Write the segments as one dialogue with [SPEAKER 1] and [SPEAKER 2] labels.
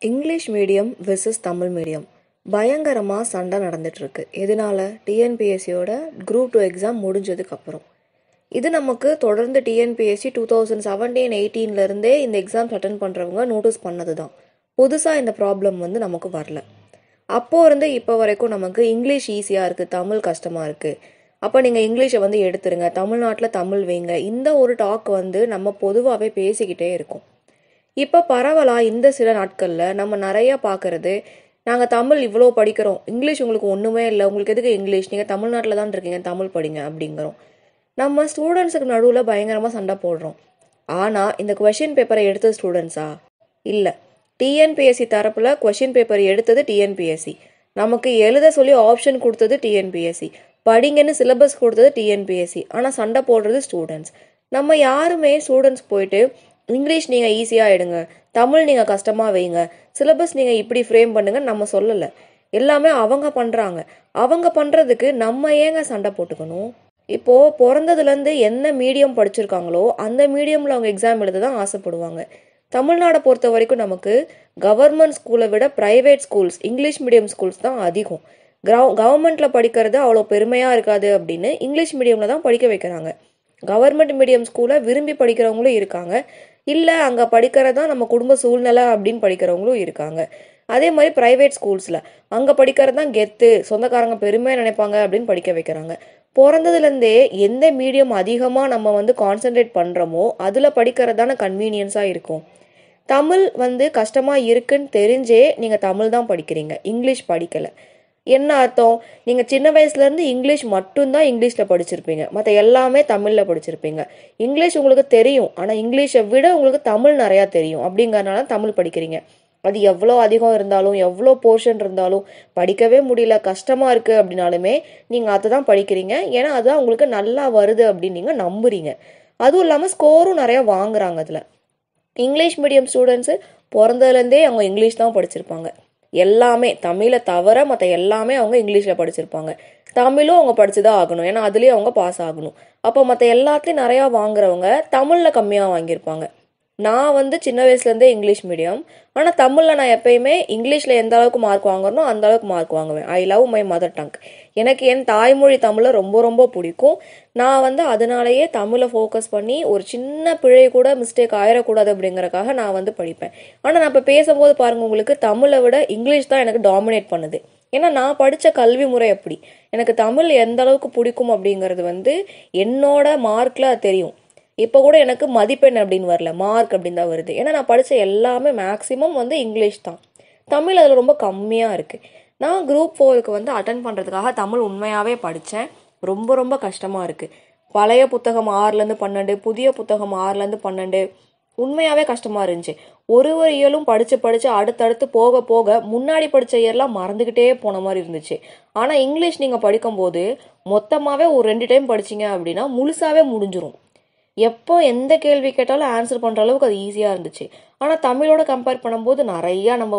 [SPEAKER 1] English medium versus Tamil medium பயங்கரமாக சண்டை நடந்துகிட்ருக்கு. எதனால? டிஎன்பிஎஸ்சியோட குரூப் 2 எக்ஸாம் முடிஞ்சதுக்கப்புறம். இது நமக்கு தொடர்ந்து டிஎன்பிஎஸ்சி 2017-18 இந்த எக்ஸாம்ஸ் அட்டன் பண்ணுறவங்க நோட்டீஸ் பண்ணது தான். புதுசாக இந்த ப்ராப்ளம் நமக்கு வரல. அப்போது இருந்து இப்போ வரைக்கும் நமக்கு இங்கிலீஷ் ஈஸியாக இருக்குது, தமிழ் கஷ்டமாக இருக்குது, அப்போ நீங்கள் இங்கிலீஷை எடுத்துருங்க, தமிழ்நாட்டில் தமிழ் வைங்க, இந்த ஒரு டாக் நம்ம பொதுவாகவே பேசிக்கிட்டே இருக்கோம். இப்போ பரவலாக இந்த சில நாட்களில் நம்ம நிறையா பார்க்குறது, நாங்கள் தமிழ் இவ்வளோ படிக்கிறோம், இங்கிலீஷ் உங்களுக்கு ஒன்றுமே இல்லை, உங்களுக்கு எதுக்கு இங்கிலீஷ், நீங்கள் தமிழ்நாட்டில் தான் இருக்கீங்க, தமிழ் படிங்க அப்படிங்கிறோம். நம்ம ஸ்டூடெண்ட்ஸுக்கு நடுவில் பயங்கரமாக சண்டை போடுறோம். ஆனால் இந்த கொஷின் பேப்பரை எடுத்தது ஸ்டூடெண்ட்ஸா? இல்லை. டிஎன்பிஎஸ்சி தரப்பில் கொஷின் பேப்பர் எடுத்தது டிஎன்பிஎஸ்சி, நமக்கு எழுத சொல்லி ஆப்ஷன் கொடுத்தது டிஎன்பிஎஸ்சி, படிங்கன்னு சிலபஸ் கொடுத்தது டிஎன்பிஎஸ்சி. ஆனால் சண்டை போடுறது ஸ்டூடெண்ட்ஸ். நம்ம யாருமே ஸ்டூடெண்ட்ஸ் போயிட்டு இங்கிலீஷ் நீங்கள் ஈஸியாக எடுங்க, தமிழ் நீங்கள் கஷ்டமாக வைங்க, சிலபஸ் நீங்கள் இப்படி ஃப்ரேம் பண்ணுங்கன்னு நம்ம சொல்லலை. எல்லாமே அவங்க பண்ணுறாங்க. அவங்க பண்ணுறதுக்கு நம்ம ஏங்க சண்டை போட்டுக்கணும்? இப்போது பிறந்ததுலேருந்து என்ன மீடியம் படிச்சிருக்காங்களோ அந்த மீடியமில் அவங்க எக்ஸாம் எழுத தான் ஆசைப்படுவாங்க. தமிழ்நாடை பொறுத்த வரைக்கும் நமக்கு கவர்மெண்ட் ஸ்கூலை விட private schools, English medium schools தான் அதிகம். கவர்மெண்ட்டில் படிக்கிறது அவ்வளோ பெருமையாக இருக்காது அப்படின்னு இங்கிலீஷ் மீடியமில் தான் படிக்க வைக்கிறாங்க. கவர்மெண்ட் மீடியம் ஸ்கூலை விரும்பி படிக்கிறவங்களும் இருக்காங்க, இல்லை அங்கே படிக்கிறது தான் நம்ம குடும்ப சூழ்நிலை அப்படின்னு படிக்கிறவங்களும் இருக்காங்க. அதே மாதிரி ப்ரைவேட் ஸ்கூல்ஸில் அங்கே படிக்கிறது தான் கெத்து, சொந்தக்காரங்க பெருமையாக நினைப்பாங்க அப்படின்னு படிக்க வைக்கிறாங்க. பிறந்ததுலேருந்தே எந்த மீடியம் அதிகமாக நம்ம கான்சென்ட்ரேட் பண்ணுறோமோ அதில் படிக்கிறது தானே கன்வீனியன்ஸாக இருக்கும். தமிழ் கஷ்டமாக இருக்குன்னு தெரிஞ்சே நீங்கள் தமிழ் தான் படிக்கிறீங்க, இங்கிலீஷ் படிக்கலை. என்ன அர்த்தம்? நீங்கள் சின்ன வயசுலேருந்து இங்கிலீஷ் மட்டும்தான் இங்கிலீஷில் படிச்சிருப்பீங்க, மற்ற எல்லாமே தமிழில் படிச்சிருப்பீங்க. இங்கிலீஷ் உங்களுக்கு தெரியும், ஆனால் இங்கிலீஷை விட உங்களுக்கு தமிழ் நிறையா தெரியும், அப்படிங்கிறனால தமிழ் படிக்கிறீங்க. அது எவ்வளோ அதிகம் இருந்தாலும், எவ்வளோ போர்ஷன் இருந்தாலும், படிக்கவே முடியல, கஷ்டமாக இருக்குது அப்படின்னாலுமே நீங்கள் அதை தான் படிக்கிறீங்க. ஏன்னா அதுதான் உங்களுக்கு நல்லா வருது அப்படின்னு நீங்கள் நம்புறீங்க. அதுவும் இல்லாமல் ஸ்கோரும் நிறையா வாங்குறாங்க. அதில் இங்கிலீஷ் மீடியம் ஸ்டூடெண்ட்ஸு பிறந்ததுலேருந்தே அவங்க இங்கிலீஷ் தான் படிச்சிருப்பாங்க. எல்லாமே தமிழை தவிர மற்ற எல்லாமே அவங்க இங்கிலீஷில் படிச்சிருப்பாங்க. தமிழும் அவங்க படிச்சு தான் ஆகணும், ஏன்னா அதுலேயும் அவங்க பாஸ் ஆகணும். அப்போ மற்ற எல்லாத்துலேயும் நிறையா வாங்குறவங்க தமிழில் கம்மியாக வாங்கியிருப்பாங்க. நான் சின்ன வயசுலேருந்தே இங்கிலீஷ் மீடியம், ஆனால் தமிழில் நான் எப்பயுமே இங்கிலீஷில் எந்த அளவுக்கு மார்க் வாங்குறனோ அந்த அளவுக்கு மார்க் வாங்குவேன். I love my mother tongue. எனக்கு என் தாய்மொழி தமிழை ரொம்ப ரொம்ப பிடிக்கும். நான் அதனாலேயே தமிழை ஃபோக்கஸ் பண்ணி ஒரு சின்ன பிழை கூட மிஸ்டேக் ஆயிடக்கூடாது அப்படிங்கிறக்காக நான் படிப்பேன். ஆனால் நான் இப்போ பேசும்போது பாருங்கள், உங்களுக்கு தமிழை விட இங்கிலீஷ் தான் எனக்கு டாமினேட் பண்ணுது. ஏன்னா நான் படித்த கல்வி முறை எப்படி, எனக்கு தமிழ் எந்த அளவுக்கு பிடிக்கும் அப்படிங்கிறது என்னோட மார்க்கில் தெரியும். இப்போ கூட எனக்கு மதிப்பெண் அப்படின்னு வரல, மார்க் அப்படின்னு தான் வருது. ஏன்னா நான் படித்த எல்லாமே மேக்ஸிமம் இங்கிலீஷ் தான், தமிழ் அதில் ரொம்ப கம்மியாக இருக்குது. நான் குரூப் 4க்கு அட்டன் பண்ணுறதுக்காக தமிழ் உண்மையாகவே படித்தேன். ரொம்ப ரொம்ப கஷ்டமாக இருக்குது. பழைய புத்தகம் 6-12, புதிய புத்தகம் 6-12, உண்மையாகவே கஷ்டமாக இருந்துச்சு. ஒரு இயலும் படித்து அடுத்தடுத்து போக போக முன்னாடி படித்த இயர்லாம் மறந்துக்கிட்டே போன மாதிரி இருந்துச்சு. ஆனால் இங்கிலீஷ் நீங்கள் படிக்கும்போது மொத்தமாகவே ஒரு 2 டைம் படிச்சிங்க அப்படின்னா முழுசாகவே முடிஞ்சிடும். எப்போ எந்த கேள்வி கேட்டாலும் ஆன்சர் பண்ணுற அளவுக்கு அது ஈஸியாக இருந்துச்சு. ஆனால் தமிழோட கம்பேர் பண்ணும்போது நிறையா நம்ம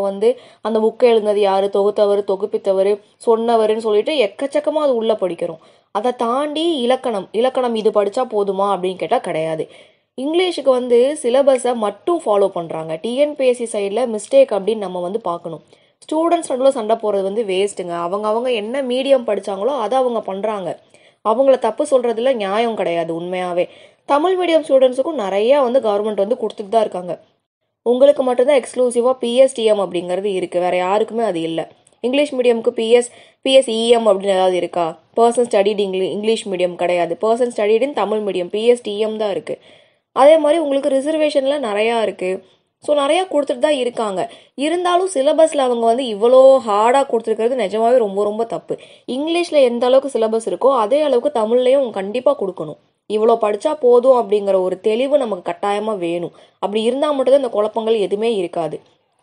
[SPEAKER 1] அந்த புக்கை எழுந்தது யார், தொகுத்தவர், தொகுப்பித்தவர், சொன்னவர்னு சொல்லிட்டு எக்கச்சக்கமாக அது உள்ளே படிக்கிறோம். அதை தாண்டி இலக்கணம் இது படித்தா போதுமா அப்படின்னு கேட்டால் கிடையாது. இங்கிலீஷுக்கு சிலபஸை மட்டும் ஃபாலோ பண்ணுறாங்க. டிஎன்பிஎஸ்சி சைடில் மிஸ்டேக் அப்படின்னு நம்ம பார்க்கணும். ஸ்டூடெண்ட்ஸ் நடுவில் சண்டை போகிறது வேஸ்ட்டுங்க. அவங்க என்ன மீடியம் படித்தாங்களோ அதை அவங்க பண்ணுறாங்க. அவங்கள தப்பு சொல்கிறதுல நியாயம் கிடையாது. உண்மையாகவே தமிழ் மீடியம் ஸ்டூடெண்ட்ஸுக்கும் நிறையா கவர்மெண்ட் கொடுத்துட்டு தான் இருக்காங்க. உங்களுக்கு மட்டும்தான் எக்ஸ்க்ளூசிவாக பிஎஸ்டிஎம் அப்படிங்கிறது இருக்குது, வேறு யாருக்குமே அது இல்லை. இங்கிலீஷ் மீடியமுக்கு பிஎஸ்இஎம் அப்படின்னு ஏதாவது இருக்கா? பர்சன் ஸ்டடிட் இங்கிலீஷ் மீடியம் கிடையாது, person studied in Tamil medium, PSTM தான் இருக்குது. அதே மாதிரி உங்களுக்கு ரிசர்வேஷனில் நிறையா இருக்குது. ஸோ நிறையா கொடுத்துட்டு தான் இருக்காங்க. இருந்தாலும் சிலபஸில் அவங்க இவ்வளோ ஹார்டாக கொடுத்துருக்கிறது நிஜமாவே ரொம்ப ரொம்ப தப்பு. இங்கிலீஷில் எந்த அளவுக்கு சிலபஸ் இருக்கோ அதே அளவுக்கு தமிழ்லையும் கண்டிப்பாக கொடுக்கணும். இவ்வளோ படித்தா போதும் அப்படிங்கிற ஒரு தெளிவு நமக்கு கட்டாயமாக வேணும். அப்படி இருந்தால் மட்டும்தான் இந்த குழப்பங்கள் எதுவுமே இருக்காது.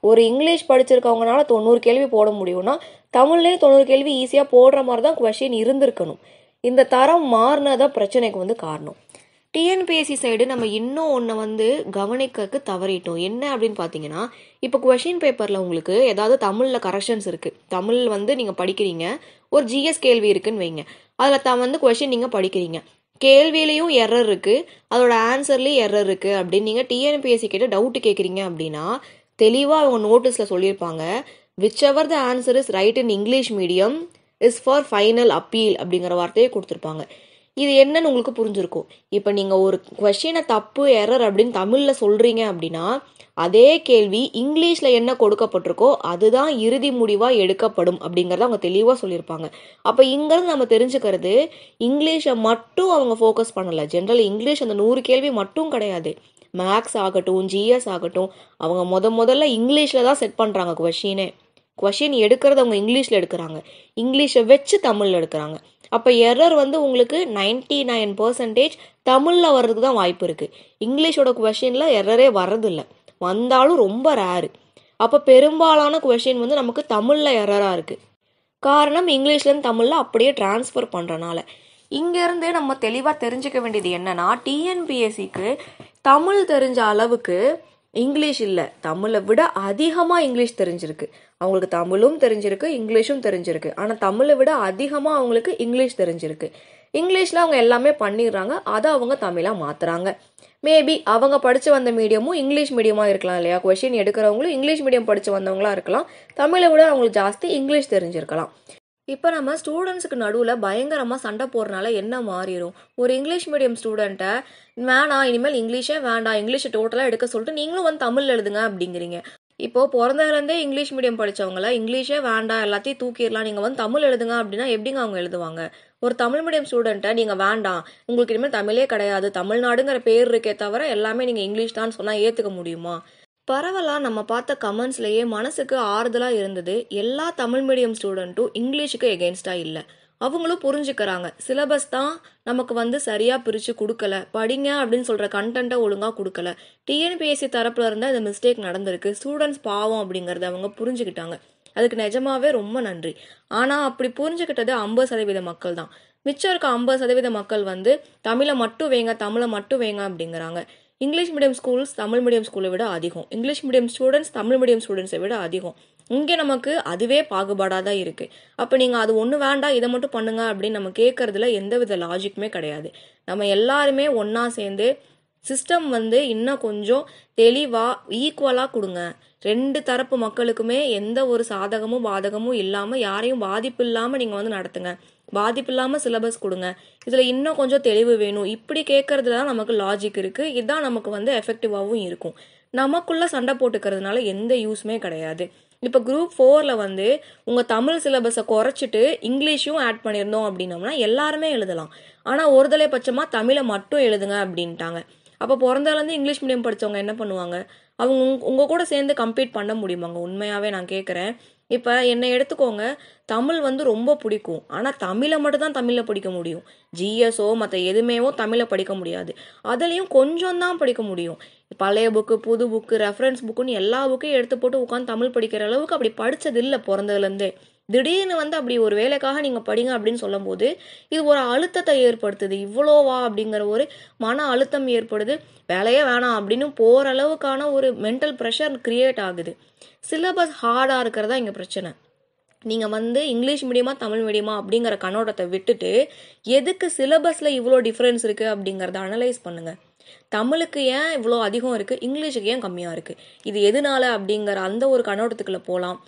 [SPEAKER 1] ஒரு இங்கிலீஷ் படிச்சிருக்கவங்கனால 90 கேள்வி போட முடியும்னா தமிழ்லேயும் 90 கேள்வி ஈஸியாக போடுற மாதிரி தான் கொஷின் இருந்திருக்கணும். இந்த தரம் மாறினதான் பிரச்சனைக்கு காரணம். டிஎன்பிஎஸ்சி சைடு நம்ம இன்னும் ஒன்று கவனிக்க தவறிட்டோம். என்ன அப்படின்னு பார்த்தீங்கன்னா, இப்போ கொஷின் பேப்பரில் உங்களுக்கு ஏதாவது தமிழில் கரெக்ஷன்ஸ் இருக்குது, தமிழ் நீங்கள் படிக்கிறீங்க, ஒரு ஜிஎஸ் கேள்வி இருக்குன்னு வைங்க, அதில் கொஷின் நீங்கள் படிக்கிறீங்க, கேள்வியிலையும் எரர் இருக்குது, அதோட ஆன்சர்லேயும் எரர் இருக்குது அப்படின்னு நீங்கள் டிஎன்பிஎஸ்சி கிட்ட டவுட்டு கேட்குறீங்க அப்படின்னா தெளிவாக அவங்க நோட்டீஸில் சொல்லியிருப்பாங்க, which ever the answer is right in English medium is for final appeal அப்படிங்கிற வார்த்தையை கொடுத்துருப்பாங்க. இது என்னன்னு உங்களுக்கு புரிஞ்சிருக்கும். இப்போ நீங்கள் ஒரு கொஷினை தப்பு எரர் அப்படின்னு தமிழில் சொல்கிறீங்க அப்படின்னா அதே கேள்வி இங்கிலீஷில் என்ன கொடுக்கப்பட்டிருக்கோ அதுதான் இறுதி முடிவாக எடுக்கப்படும் அப்படிங்கிறத அவங்க தெளிவாக சொல்லியிருப்பாங்க. அப்போ இங்கேருந்து நம்ம தெரிஞ்சுக்கிறது, இங்கிலீஷை மட்டும் அவங்க ஃபோக்கஸ் பண்ணலை. ஜென்ரல் இங்கிலீஷ் அந்த 100 கேள்வி மட்டும் கிடையாது. மேக்ஸ் ஆகட்டும், ஜிஎஸ் ஆகட்டும், அவங்க முதல்ல இங்கிலீஷில் தான் செட் பண்ணுறாங்க கொஷின் எடுக்கிறது அவங்க இங்கிலீஷில் எடுக்கிறாங்க, இங்கிலீஷை வச்சு தமிழில் எடுக்கிறாங்க. அப்போ எரர் உங்களுக்கு 99% தமிழில் வர்றதுக்கு தான் வாய்ப்பு இருக்குது. இங்கிலீஷோட கொஷினில் எரரே வர்றதில்லை, வந்தாலும் ரொம்ப ரேரு. அப்போ பெரும்பாலான கொஷின் நமக்கு தமிழில் எரராக இருக்குது. காரணம் இங்கிலீஷ்லேருந்து தமிழில் அப்படியே டிரான்ஸ்ஃபர் பண்ணுறனால. இங்கேருந்து நம்ம தெளிவாக தெரிஞ்சுக்க வேண்டியது என்னன்னா, டிஎன்பிஎஸ்சிக்கு தமிழ் தெரிஞ்ச அளவுக்கு இங்கிலீஷ் இல்லை, தமிழை விட அதிகமாக இங்கிலீஷ் தெரிஞ்சிருக்கு. அவங்களுக்கு தமிழும் தெரிஞ்சிருக்கு, இங்கிலீஷும் தெரிஞ்சிருக்கு. ஆனால் தமிழை விட அதிகமாக அவங்களுக்கு இங்கிலீஷ் தெரிஞ்சிருக்கு. இங்கிலீஷில் அவங்க எல்லாமே பண்ணிடுறாங்க, அதை அவங்க தமிழாக மாற்றுறாங்க. மேபி அவங்க படித்து வந்த மீடியமும் இங்கிலீஷ் மீடியமாக இருக்கலாம் இல்லையா? கொஷின் எடுக்கிறவங்களும் இங்கிலீஷ் மீடியம் படித்து வந்தவங்களா இருக்கலாம். தமிழை விட அவங்களுக்கு ஜாஸ்தி இங்கிலீஷ் தெரிஞ்சிருக்கலாம். இப்போ நம்ம ஸ்டூடெண்ட்ஸுக்கு நடுவில் பயங்கரமாக சண்டை போடுறனால என்ன மாறிடும்? ஒரு இங்கிலீஷ் மீடியம் ஸ்டூடெண்ட்டை வேணாம், இனிமேல் இங்கிலீஷே வேண்டாம், இங்கிலீஷை டோட்டலாக எடுக்க சொல்லிட்டு நீங்களும் தமிழ் எழுதுங்க அப்படிங்கிறீங்க. இப்போது பிறந்ததுலேருந்தே இங்கிலீஷ் மீடியம் படித்தவங்கள இங்கிலீஷே வேண்டாம், எல்லாத்தையும் தூக்கிடலாம், நீங்கள் தமிழ் எழுதுங்க அப்படின்னா எப்படிங்க அவங்க எழுதுவாங்க? ஒரு தமிழ் மீடியம் ஸ்டூடெண்ட்டை நீங்கள் வேண்டாம், உங்களுக்கு இனிமேல் தமிழே கிடையாது, தமிழ்நாடுங்கிற பேர் இருக்கே தவிர எல்லாமே நீங்கள் இங்கிலீஷ் தான் சொன்னால் ஏற்றுக்க முடியுமா? பரவலாக நம்ம பார்த்த கமெண்ட்ஸ்லேயே மனசுக்கு ஆறுதலாக இருந்தது, எல்லா தமிழ் மீடியம் ஸ்டூடெண்ட்டும் இங்கிலீஷுக்கு எகென்ஸ்டாக இல்லை, அவங்களும் புரிஞ்சுக்கிறாங்க. சிலபஸ் தான் நமக்கு சரியாக பிரித்து கொடுக்கல, படிங்க அப்படின்னு சொல்கிற கண்டென்ட்டை ஒழுங்காக கொடுக்கல. டிஎன்பிஎஸ்சி தரப்பில் இருந்தால் இந்த மிஸ்டேக் நடந்திருக்கு, ஸ்டூடெண்ட்ஸ் பாவம் அப்படிங்கிறத அவங்க புரிஞ்சுக்கிட்டாங்க. அதுக்கு நிஜமாவே ரொம்ப நன்றி. ஆனால் அப்படி புரிஞ்சுக்கிட்டது 50% மக்கள் தான். மிச்சம் இருக்க 50% மக்கள் தமிழை மட்டும் வேங்க அப்படிங்கிறாங்க. English medium schools Tamil medium ஸ்கூலை விட அதிகம், English medium students Tamil medium ஸ்டூடெண்ட்ஸை விட அதிகம். இங்கே நமக்கு அதுவே பாகுபாடாக தான் இருக்குது. அப்போ நீங்கள் அது ஒன்று வேண்டாம், இதை மட்டும் பண்ணுங்க அப்படின்னு நம்ம கேட்கறதுல எந்தவித லாஜிக்குமே கிடையாது. நம்ம எல்லாருமே ஒன்றா சேர்ந்து சிஸ்டம் இன்னும் கொஞ்சம் தெளிவாக ஈக்குவலாக கொடுங்க. 2 தரப்பு மக்களுக்குமே எந்த ஒரு சாதகமும் பாதகமும் இல்லாமல், யாரையும் பாதிப்பு இல்லாமல் நீங்கள் நடத்துங்க, பாதிப்பு இல்லாமல் சிலபஸ் கொடுங்க, இதில் இன்னும் கொஞ்சம் தெளிவு வேணும், இப்படி கேட்கறதுல தான் நமக்கு லாஜிக் இருக்குது. இதுதான் நமக்கு எஃபெக்டிவாகவும் இருக்கும். நமக்குள்ளே சண்டை போட்டுக்கிறதுனால எந்த யூஸுமே கிடையாது. இப்போ குரூப் 4ல் உங்கள் தமிழ் சிலபஸை குறைச்சிட்டு இங்கிலீஷும் ஆட் பண்ணியிருந்தோம் அப்படின்னோம்னா எல்லாருமே எழுதலாம். ஆனால் ஒருதலை பட்சமாக தமிழை மட்டும் எழுதுங்க அப்படின்ட்டாங்க. அப்போ பிறந்தாலேருந்து இங்கிலீஷ் மீடியம் படித்தவங்க என்ன பண்ணுவாங்க? அவங்க உங்கள் கூட சேர்ந்து கம்பீட் பண்ண முடியுமாங்க? உண்மையாகவே நான் கேட்குறேன். இப்போ என்னை எடுத்துக்கோங்க, தமிழ் ரொம்ப பிடிக்கும், ஆனால் தமிழை மட்டும் தான் தமிழில் படிக்க முடியும். ஜிஎஸ்ஓ மற்ற எதுவுமேவோ தமிழை படிக்க முடியாது. அதுலேயும் கொஞ்சம் தான் படிக்க முடியும். பழைய புக்கு, புது புக்கு, ரெஃபரன்ஸ் புக்குன்னு எல்லா புக்கையும் எடுத்து போட்டு உட்காந்து தமிழ் படிக்கிற அளவுக்கு அப்படி படித்தது இல்லை பிறந்ததுலேருந்தே. திடீர்னு அப்படி ஒரு வேலைக்காக நீங்கள் படிங்க அப்படின்னு சொல்லும் போது இது ஒரு அழுத்தத்தை ஏற்படுத்துது. இவ்வளோவா அப்படிங்கிற ஒரு மன அழுத்தம் ஏற்படுது. வேலையே வேணாம் அப்படின்னு போகிற அளவுக்கான ஒரு மென்டல் ப்ரெஷர் கிரியேட் ஆகுது. சிலபஸ் ஹார்டாக இருக்கிறதா இங்கே பிரச்சனை. நீங்கள் இங்கிலீஷ் மீடியமா தமிழ் மீடியமா அப்படிங்கிற கண்ணோட்டத்தை விட்டுட்டு எதுக்கு சிலபஸில் இவ்வளோ டிஃப்ரென்ஸ் இருக்குது அப்படிங்கிறத அனலைஸ் பண்ணுங்கள். தமிழுக்கு ஏன் இவ்வளோ அதிகம் இருக்குது, இங்கிலீஷுக்கு ஏன் கம்மியாக இருக்குது, இது எதனால அப்படிங்கிற அந்த ஒரு கண்ணோட்டத்துக்குள்ளே போகலாம்.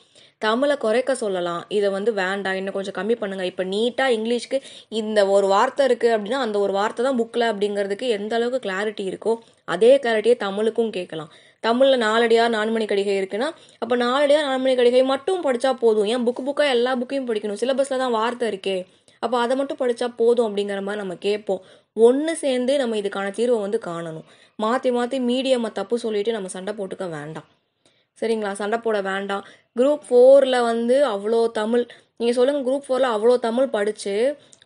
[SPEAKER 1] தமிழை குறைக்க சொல்லலாம், இதை வேண்டாம் இன்னும் கொஞ்சம் கம்மி பண்ணுங்கள். இப்போ நீட்டாக இங்கிலீஷ்க்கு இந்த ஒரு வார்த்தை இருக்குது அப்படின்னா அந்த ஒரு வார்த்தை தான் புக்கில் அப்படிங்கிறதுக்கு எந்த அளவுக்கு கிளாரிட்டி இருக்கோ அதே கிளாரிட்டியை தமிழுக்கும் கேட்கலாம். தமிழில் 4 அடியார் 4 மணி கடிகை இருக்குன்னா அப்போ 4 அடியார் 4 மணி கடிகை மட்டும் படித்தா போதும். ஏன் புக்காக எல்லா புக்கையும் படிக்கணும்? சிலபஸில் தான் வார்த்தை இருக்கே, அப்போ அதை மட்டும் படித்தா போதும் அப்படிங்கிற மாதிரி நம்ம கேட்போம். ஒன்று சேர்ந்து நம்ம இதுக்கான தீர்வை காணணும். மாற்றி மீடியமை தப்பு சொல்லிட்டு நம்ம சண்டை போட்டுக்க வேண்டாம், சரிங்களா? சண்டை போட வேண்டாம். குரூப் 4ல் அவ்வளோ தமிழ், நீங்கள் சொல்லுங்கள், குரூப் 4ல் அவ்வளோ தமிழ் படித்து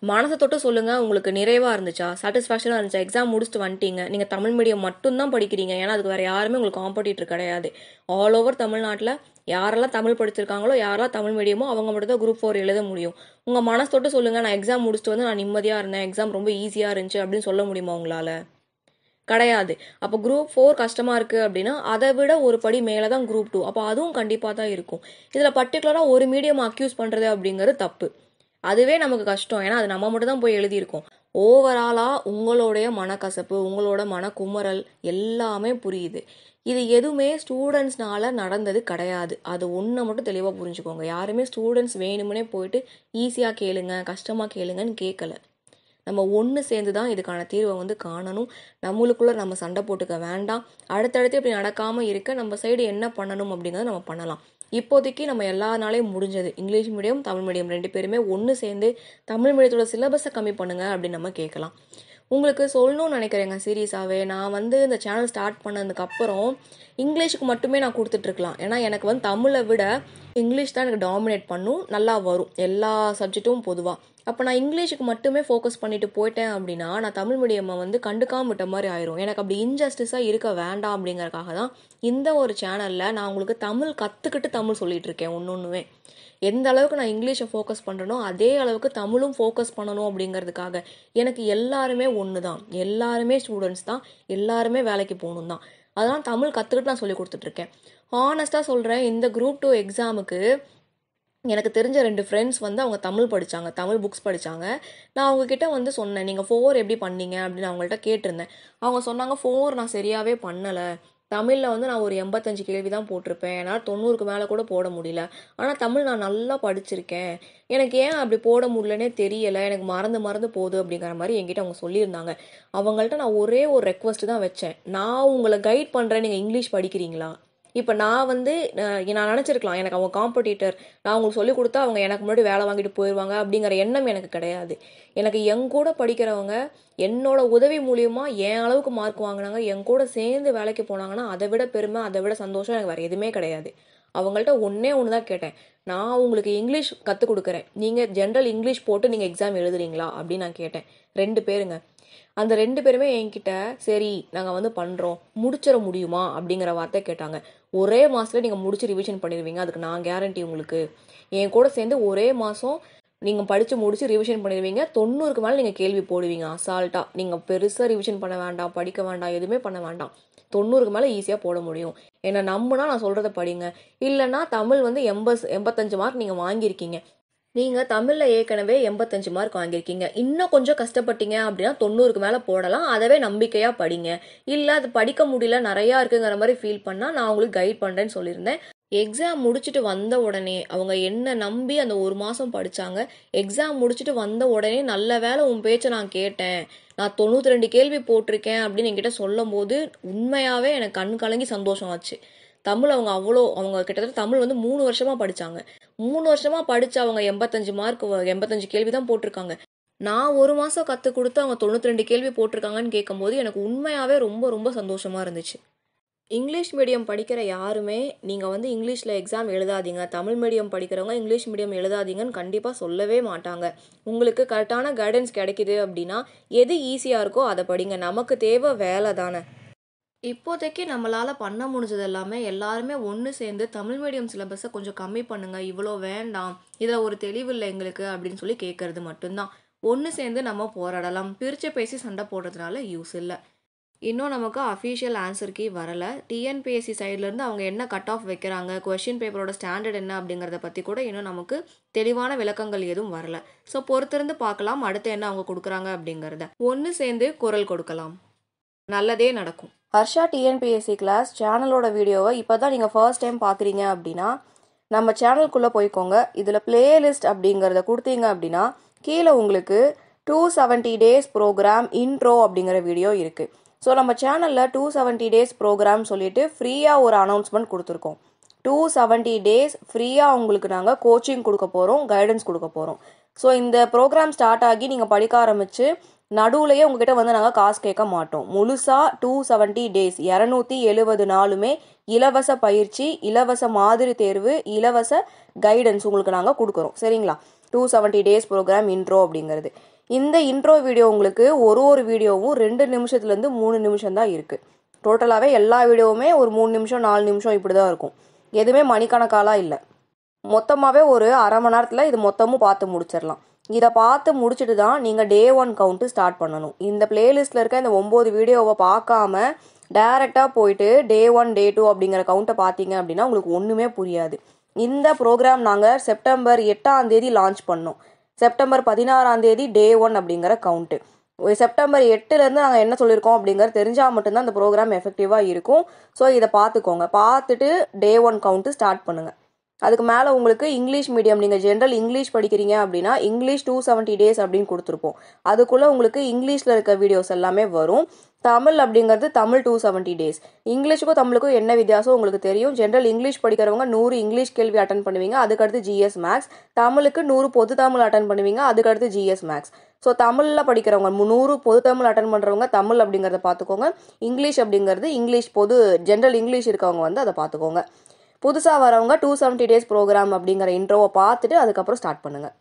[SPEAKER 1] மனசை தொட்டு சொல்லுங்கள், உங்களுக்கு நிறைவாக இருந்துச்சா, சாட்டிஸ்ஃபேக்ஷனாக இருந்துச்சா? எக்ஸாம் முடிச்சுட்டு வந்துட்டீங்க, நீங்கள் தமிழ் மீடியம் மட்டும்தான் படிக்கிறீங்க, ஏன்னா அதுக்கு வேறு யாருமே உங்களுக்கு காம்படிட்டர் கிடையாது. ஆல் ஓவர் தமிழ்நாட்டில் யாரெல்லாம் தமிழ் படிச்சிருக்காங்களோ, யாரெல்லாம் தமிழ் மீடியமோ அவங்க மட்டும் தான் குரூப் 4 எழுத முடியும். உங்கள் மனசு தொட்டு சொல்லுங்கள், நான் எக்ஸாம் முடிச்சுட்டு நான் நிம்மதியாக இருந்தேன், எக்ஸாம் ரொம்ப ஈஸியாக இருந்துச்சு அப்படின்னு சொல்ல முடியுமா உங்களால்? கிடையாது. அப்போ குரூப் 4 கஷ்டமாக இருக்குது அப்படின்னா அதை விட ஒரு படி மேலே தான் குரூப் 2. அப்போ அதுவும் கண்டிப்பாக தான் இருக்கும். இதில் பர்டிகுலராக ஒரு மீடியம் அக்யூஸ் பண்ணுறது அப்படிங்கிறது தப்பு. அதுவே நமக்கு கஷ்டம், ஏன்னா அது நம்ம மட்டும் தான் போய் எழுதியிருக்கோம். ஓவராலாக உங்களுடைய மனக்கசப்பு, உங்களோட மனக்குமரல் எல்லாமே புரியுது. இது எதுவுமே ஸ்டூடெண்ட்ஸ்னால நடந்தது கிடையாது. அது ஒன்றை மட்டும் தெளிவாக புரிஞ்சுக்கோங்க. யாருமே ஸ்டூடெண்ட்ஸ் வேணுமுனே போயிட்டு ஈஸியாக கேளுங்க, கஷ்டமாக கேளுங்கன்னு கேட்கல. நம்ம ஒன்று சேர்ந்து தான் இதுக்கான தீர்வை காணணும். நம்மளுக்குள்ளே நம்ம சண்டை போட்டுக்க வேண்டாம். அடுத்தடுத்து இப்படி நடக்காமல் இருக்க நம்ம சைடு என்ன பண்ணணும் அப்படிங்கிறத நம்ம பண்ணலாம். இப்போதைக்கு நம்ம எல்லாருனாலையும் முடிஞ்சது இங்கிலீஷ் மீடியம், தமிழ் மீடியம் 2 பேருமே ஒன்று சேர்ந்து தமிழ் மீடியத்தோட சிலபஸை கம்மி பண்ணுங்க அப்படின்னு நம்ம கேட்கலாம். உங்களுக்கு சொல்லணும்னு நினைக்கிறேங்க சீரியஸாகவே. நான் இந்த சேனல் ஸ்டார்ட் பண்ணதுக்கப்புறம் இங்கிலீஷுக்கு மட்டுமே நான் கொடுத்துட்ருக்கலாம். ஏன்னா எனக்கு தமிழை விட இங்கிலீஷ் தான் எனக்கு டாமினேட் பண்ணும், நல்லா வரும் எல்லா சப்ஜெக்ட்டும் பொதுவாக. அப்போ நான் இங்கிலீஷுக்கு மட்டுமே ஃபோக்கஸ் பண்ணிட்டு போயிட்டேன் அப்படின்னா நான் தமிழ் மீடியமை கண்டுக்காம விட்ட மாதிரி ஆயிரும். எனக்கு அப்படி இன்ஜஸ்டிஸாக இருக்க வேண்டாம் அப்படிங்கறக்காக தான் இந்த ஒரு சேனலில் நான் உங்களுக்கு தமிழ் கற்றுக்கிட்டு தமிழ் சொல்லிட்டு இருக்கேன். ஒன்றுமே எந்த அளவுக்கு நான் இங்கிலீஷை ஃபோக்கஸ் பண்ணுறனோ அதே அளவுக்கு தமிழும் ஃபோக்கஸ் பண்ணணும் அப்படிங்கிறதுக்காக. எனக்கு எல்லாருமே ஒன்று தான், எல்லாருமே ஸ்டூடெண்ட்ஸ் தான், எல்லாருமே வேலைக்கு போகணும் தான். அதெல்லாம் தமிழ் கற்றுக்கிட்டு நான் சொல்லி கொடுத்துட்ருக்கேன். ஹானஸ்ட்டாக சொல்கிறேன், இந்த குரூப் 2 எக்ஸாமுக்கு எனக்கு தெரிஞ்ச 2 ஃப்ரெண்ட்ஸ் அவங்க தமிழ் படித்தாங்க, தமிழ் புக்ஸ் படித்தாங்க. நான் அவங்கக்கிட்ட சொன்னேன், நீங்கள் 4 எப்படி பண்ணீங்க அப்படின்னு அவங்கள்ட்ட கேட்டிருந்தேன். அவங்க சொன்னாங்க 4 நான் சரியாகவே பண்ணலை. தமிழில் நான் ஒரு 85 கேள்வி தான் போட்டிருப்பேன், என்னால் 90க்கு மேலே கூட போட முடியல. ஆனால் தமிழ் நான் நல்லா படிச்சிருக்கேன், எனக்கு ஏன் அப்படி போட முடியலன்னே தெரியலை, எனக்கு மறந்து போகுது அப்படிங்கிற மாதிரி என்கிட்ட அவங்க சொல்லியிருந்தாங்க. அவங்கள்ட்ட நான் ஒரே ஒரு ரெக்வஸ்ட் தான் வச்சேன், நான் உங்களை கைட் பண்ணுறேன், நீங்கள் இங்கிலீஷ் படிக்கிறீங்களா? இப்போ நான் நான் நினச்சிருக்கலாம் எனக்கு அவங்க காம்படிட்டர், நான் உங்களுக்கு சொல்லிக் கொடுத்தா அவங்க எனக்கு முன்னாடி வேலை வாங்கிட்டு போயிடுவாங்க அப்படிங்கிற எண்ணம் எனக்கு கிடையாது. எனக்கு என் கூட படிக்கிறவங்க என்னோட உதவி மூலியமாக என் அளவுக்கு மார்க் வாங்கினாங்க, என் கூட சேர்ந்து வேலைக்கு போனாங்கன்னா அதை விட பெருமை, அதை விட சந்தோஷம் எனக்கு வேறு எதுவுமே கிடையாது. அவங்கள்ட்ட ஒன்றே ஒன்று தான் கேட்டேன், நான் உங்களுக்கு இங்கிலீஷ் கற்றுக் கொடுக்குறேன், நீங்கள் ஜென்ரல் இங்கிலீஷ் போட்டு நீங்கள் எக்ஸாம் எழுதுறீங்களா அப்படின்னு நான் கேட்டேன். 2 பேருங்க. அந்த 2 பேருமே என்கிட்ட சரி நாங்கள் பண்ணுறோம், முடிச்சிட முடியுமா அப்படிங்கிற வார்த்தை கேட்டாங்க. ஒரே மாதத்தில் நீங்கள் முடிச்சு ரிவிஷன் பண்ணிடுவீங்க, அதுக்கு நான் கேரண்டி உங்களுக்கு. என் கூட சேர்ந்து ஒரே மாதம் நீங்கள் படித்து முடிச்சு ரிவிஷன் பண்ணிடுவீங்க, 90க்கு மேலே நீங்கள் கேள்வி போடுவீங்க அசால்ட்டாக. நீங்கள் பெருசாக ரிவிஷன் பண்ண வேண்டாம், படிக்க வேண்டாம், எதுவுமே பண்ண வேண்டாம், 90க்கு மேலே ஈஸியாக போட முடியும். என்னை நம்பினா நான் சொல்கிறத படிங்க. இல்லைன்னா தமிழ் 85 மார்க் நீங்கள் வாங்கியிருக்கீங்க, நீங்கள் தமிழில் ஏற்கனவே 85 மார்க் வாங்கியிருக்கீங்க, இன்னும் கொஞ்சம் கஷ்டப்பட்டீங்க அப்படின்னா 90க்கு மேலே போடலாம், அதவே நம்பிக்கையாக படிங்க. இல்லை அது படிக்க முடியல நிறையா இருக்குங்கிற மாதிரி ஃபீல் பண்ணால் நான் உங்களுக்கு கைட் பண்ணுறேன்னு சொல்லியிருந்தேன். எக்ஸாம் முடிச்சுட்டு வந்த உடனே அவங்க என்ன நம்பி அந்த 1 மாதம் படித்தாங்க. எக்ஸாம் முடிச்சுட்டு வந்த உடனே நல்ல வேலை உன் பேச்சை நான் கேட்டேன், நான் 92 கேள்வி போட்டிருக்கேன் அப்படின்னு என்கிட்ட சொல்லும் போது உண்மையாகவே எனக்கு கண் கலங்கி சந்தோஷம் ஆச்சு. தமிழ் அவங்க கிட்டத்தட்ட தமிழ் 3 வருஷமாக படித்தாங்க. 3 வருஷமாக படித்து அவங்க 85 மார்க் 85 கேள்வி தான் போட்டிருக்காங்க. நான் 1 மாதம் கற்றுக் கொடுத்து அவங்க 92 கேள்வி போட்டிருக்காங்கன்னு கேட்கும்போது எனக்கு உண்மையாகவே ரொம்ப ரொம்ப சந்தோஷமாக இருந்துச்சு. இங்கிலீஷ் மீடியம் படிக்கிற யாருமே நீங்கள் இங்கிலீஷில் எக்ஸாம் எழுதாதீங்க, தமிழ் மீடியம் படிக்கிறவங்க இங்கிலீஷ் மீடியம் எழுதாதீங்கன்னு கண்டிப்பாக சொல்லவே மாட்டாங்க. உங்களுக்கு கரெக்டான கைடன்ஸ் கிடைக்குது அப்படின்னா எது ஈஸியாக இருக்கோ அதை படிங்க. நமக்கு தேவை வேலை தானே. இப்போதைக்கு நம்மளால் பண்ண முடிஞ்சது எல்லாமே எல்லாருமே ஒன்று சேர்ந்து தமிழ் மீடியம் சிலபஸை கொஞ்சம் கம்மி பண்ணுங்கள், இவ்வளோ வேண்டாம், இதில் ஒரு தெளிவு இல்லை எங்களுக்கு அப்படின்னு சொல்லி கேட்குறது மட்டும்தான். ஒன்று சேர்ந்து நம்ம போராடலாம், பிரித்து பேசி சண்டை போடுறதுனால யூஸ் இல்லை. இன்னும் நமக்கு அஃபீஷியல் ஆன்சர் கீ வரலை. டிஎன்பிஎஸ்சி சைட்லேருந்து அவங்க என்ன கட் ஆஃப் வைக்கிறாங்க, கொஷின் பேப்பரோட ஸ்டாண்டர்ட் என்ன அப்படிங்கிறத பற்றி கூட இன்னும் நமக்கு தெளிவான விளக்கங்கள் எதுவும் வரலை. ஸோ பொறுத்திருந்து பார்க்கலாம் அடுத்து என்ன அவங்க கொடுக்குறாங்க அப்படிங்கிறத. ஒன்று சேர்ந்து குரல் கொடுக்கலாம், நல்லதே நடக்கும். ஹர்ஷா டிஎன்பிஎஸ்சி கிளாஸ் சேனலோட வீடியோவை இப்போ தான் நீங்கள் ஃபர்ஸ்ட் டைம் பார்க்குறீங்க அப்படின்னா நம்ம சேனலுக்குள்ளே போய்க்கோங்க. இதில் பிளேலிஸ்ட் அப்படிங்கிறத கொடுத்தீங்க அப்படின்னா கீழே உங்களுக்கு 270 டேஸ் ப்ரோக்ராம் இன்ட்ரோ அப்படிங்கிற வீடியோ இருக்குது. ஸோ நம்ம சேனலில் 270 டேஸ் ப்ரோக்ராம் சொல்லிட்டு ஃப்ரீயாக ஒரு அனௌன்ஸ்மெண்ட் கொடுத்துருக்கோம். 270 டேஸ் ஃப்ரீயாக உங்களுக்கு நாங்கள் கோச்சிங் கொடுக்க போகிறோம், கைடன்ஸ் கொடுக்க போகிறோம். ஸோ இந்த ப்ரோக்ராம் ஸ்டார்ட் ஆகி நீங்கள் படிக்க ஆரம்பித்து நடுவுலையே உங்ககிட்ட நாங்கள் காசு கேட்க மாட்டோம். முழுசாக 270 டேஸ் 270 நாளுமே இலவச பயிற்சி, இலவச மாதிரி தேர்வு, இலவச கைடன்ஸ் உங்களுக்கு நாங்கள் கொடுக்குறோம். சரிங்களா? 270 டேஸ் ப்ரோக்ராம் இன்ட்ரோ அப்படிங்கிறது. இந்த இன்ட்ரோ வீடியோ உங்களுக்கு ஒரு வீடியோவும் 2 நிமிஷத்துலேருந்து 3 நிமிஷம் தான் இருக்குது. டோட்டலாகவே எல்லா வீடியோவுமே ஒரு 3 நிமிஷம் 4 நிமிஷம் இப்படி தான் இருக்கும். எதுவுமே மணிக்கணக்காலாம் இல்லை. மொத்தமாகவே ஒரு அரை மணி நேரத்தில் இது மொத்தமும் பார்த்து முடிச்சிடலாம். இதை பார்த்து முடிச்சுட்டு தான் நீங்கள் டே 1 கவுண்ட்டு ஸ்டார்ட் பண்ணணும். இந்த பிளேலிஸ்ட்டில் இருக்க இந்த 9 வீடியோவை பார்க்காம டைரெக்டாக போயிட்டு டே 1 டே 2 அப்படிங்கிற கவுண்ட்டை பார்த்தீங்க அப்படின்னா உங்களுக்கு ஒன்றுமே புரியாது. இந்த ப்ரோக்ராம் நாங்கள் செப்டம்பர் 8ஆம் தேதி லான்ச் பண்ணோம். செப்டம்பர் 16ஆம் தேதி டே 1 அப்படிங்கிற கவுண்ட்டு. செப்டம்பர் 8லேருந்து நாங்கள் என்ன சொல்லியிருக்கோம் அப்படிங்கிறது தெரிஞ்சால் மட்டும்தான் அந்த ப்ரோக்ராம் எஃபெக்டிவாக இருக்கும். ஸோ இதை பார்த்துக்கோங்க. பார்த்துட்டு டே 1 கவுண்ட்டு ஸ்டார்ட் பண்ணுங்கள். அதுக்கு மேலே உங்களுக்கு இங்கிலீஷ் மீடியம், நீங்கள் ஜென்ரல் இங்கிலீஷ் படிக்கிறீங்க அப்படின்னா இங்கிலீஷ் 270 days அப்படின்னு கொடுத்துருப்போம். அதுக்குள்ளே உங்களுக்கு இங்கிலீஷில் இருக்க வீடியோஸ் எல்லாமே வரும். தமிழ் அப்படிங்கிறது தமிழ் 270 days. இங்கிலீஷுக்கும் தமிழுக்கும் என்ன வித்தியாசம் உங்களுக்கு தெரியும். ஜென்ரல் இங்கிலீஷ் படிக்கிறவங்க 100 இங்கிலீஷ் கேள்வி அட்டன் பண்ணுவீங்க, அதுக்கடுத்து ஜிஎஸ் மேக்ஸ். தமிழுக்கு 100 பொது தமிழ் அட்டன் பண்ணுவீங்க, அதுக்கடுத்து ஜிஎஸ் மேக்ஸ். ஸோ தமிழில் படிக்கிறவங்க 100 பொது தமிழ் அட்டன் பண்ணுறவங்க தமிழ் அப்படிங்கிறத பார்த்துக்கோங்க. இங்கிலீஷ் அப்படிங்கிறது இங்கிலீஷ் பொது ஜென்ரல் இங்கிலீஷ் இருக்கவங்க வந்து அதை பார்த்துக்கோங்க. புதுசாக வரவங்க 270 days ப்ரோக்ராம் அப்படிங்கிற இன்ட்ரோவை பார்த்துட்டு அதுக்கப்புறம் ஸ்டார்ட் பண்ணுங்கள்.